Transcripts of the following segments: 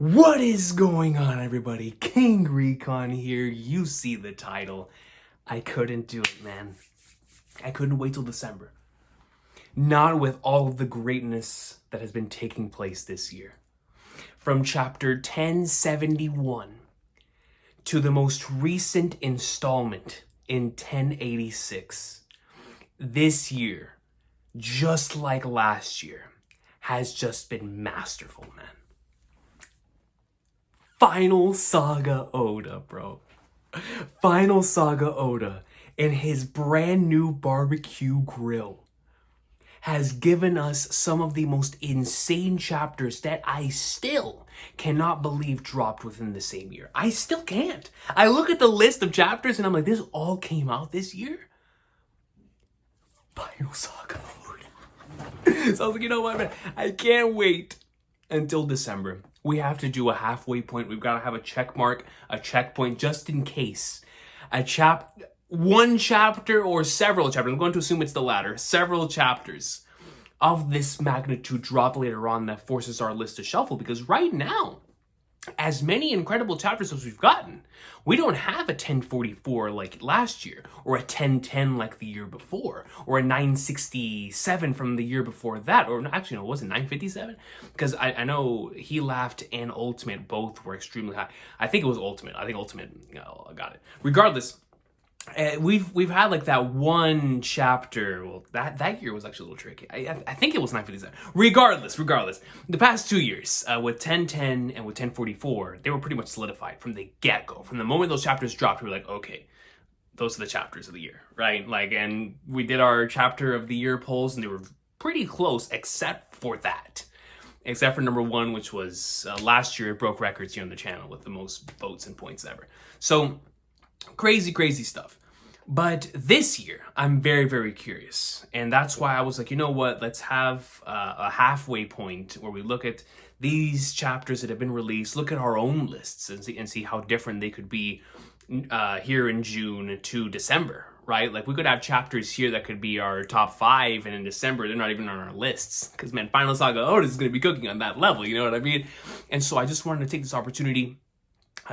What is going on, everybody? King Recon here. You see the title. I couldn't do it, man. I couldn't wait till December. Not with all of the greatness that has been taking place this year. From chapter 1071 to the most recent installment in 1086. This year, just like last year, has just been masterful, man. Final Saga Oda, bro. Final Saga Oda and his brand new barbecue grill has given us some of the most insane chapters that I still cannot believe dropped within the same year. I still can't. I look at the list of chapters and I'm like, this all came out this year? Final Saga Oda. So I was like, you know what, man? I can't wait until December. We have to do a halfway point. We've got to have a check mark, a checkpoint, just in case. One chapter or several chapters, I'm going to assume it's the latter, several chapters of this magnitude drop later on that forces our list to shuffle. Because right now, as many incredible chapters as we've gotten, we don't have a 1044 like last year, or a 1010 like the year before, or a 967 from the year before that, or actually no, it wasn't 957? Because I know He Laughed and Ultimate both were extremely high. I think it was Ultimate. I think Ultimate got it. Regardless, we've had like that one chapter. Well, that year was actually a little tricky. I think it was 957. Regardless, the past 2 years with 1010 and with 1044, they were pretty much solidified from the get-go. From the moment those chapters dropped, we were like, okay, those are the chapters of the year, right? Like, and we did our chapter of the year polls, and they were pretty close, except for that. Except for number one, which was last year. It broke records here on the channel with the most votes and points ever. So crazy stuff. But this year, I'm very, very curious. And that's why I was like, you know what? Let's have a halfway point where we look at these chapters that have been released, look at our own lists and see how different they could be here in June to December, right? Like, we could have chapters here that could be our top 5, and in December, they're not even on our lists. Because, man, Final Saga Oda is going to be cooking on that level, you know what I mean? And so I just wanted to take this opportunity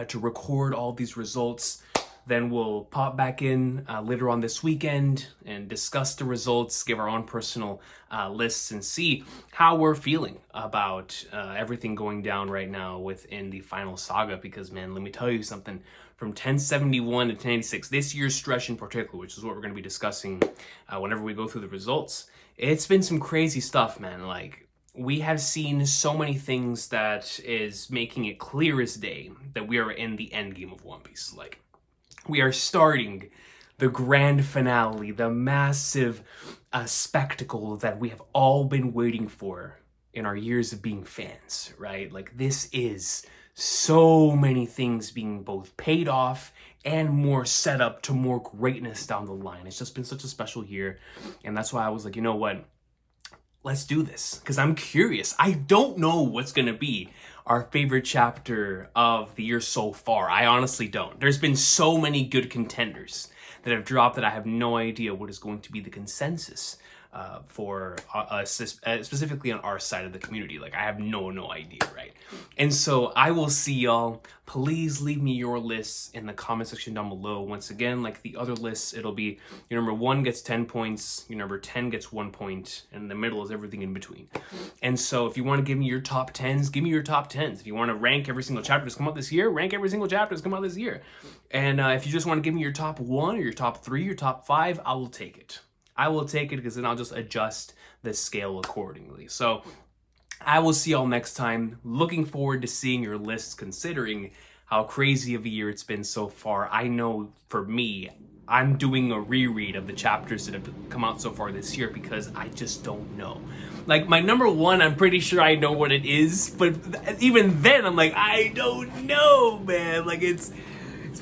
to record all these results. Then we'll pop back in later on this weekend and discuss the results, give our own personal lists, and see how we're feeling about everything going down right now within the Final Saga. Because, man, let me tell you something. From 1071 to 1086, this year's stretch in particular, which is what we're going to be discussing whenever we go through the results, it's been some crazy stuff, man. Like, we have seen so many things that is making it clear as day that we are in the end game of One Piece. Like, we are starting the grand finale, the massive spectacle that we have all been waiting for in our years of being fans, right? Like, this is so many things being both paid off and more set up to more greatness down the line. It's just been such a special year. And that's why I was like, you know what? Let's do this, because I'm curious. I don't know what's going to be our favorite chapter of the year so far. I honestly don't. There's been so many good contenders that have dropped that I have no idea what is going to be the consensus for us, specifically on our side of the community. Like, I have no idea, right? And so I will see y'all. Please leave me your lists in the comment section down below. Once again, like the other lists, it'll be your number 1 gets 10 points, your number 10 gets 1 point, and in the middle is everything in between. And so if you want to give me your top 10s, give me your top 10s. If you want to rank every single chapter that's come out this year, rank every single chapter that's come out this year. And if you just want to give me your top 1 or your top 3, your top 5, I will take it. I will take it, because then I'll just adjust the scale accordingly. So I will see y'all next time. Looking forward to seeing your lists, considering how crazy of a year it's been so far. I know for me, I'm doing a reread of the chapters that have come out so far this year, because I just don't know. Like, my number 1, I'm pretty sure I know what it is, but even then I'm like, I don't know, man. Like, it's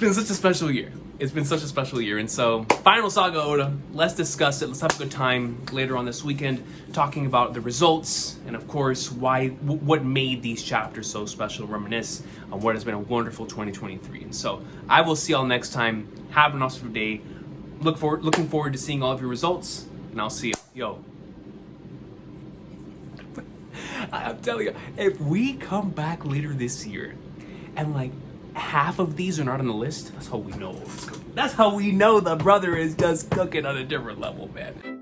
been such a special year. It's been such a special year. And so, Final Saga Oda, let's discuss it. Let's have a good time later on this weekend talking about the results and, of course, what made these chapters so special, reminisce on what has been a wonderful 2023. And so, I will see y'all next time. Have an awesome day. Looking forward to seeing all of your results, and I'll see you. Yo. I'm telling you, if we come back later this year and like half of these are not on the list, that's how we know it's cooking. That's how we know the brother is just cooking on a different level, man.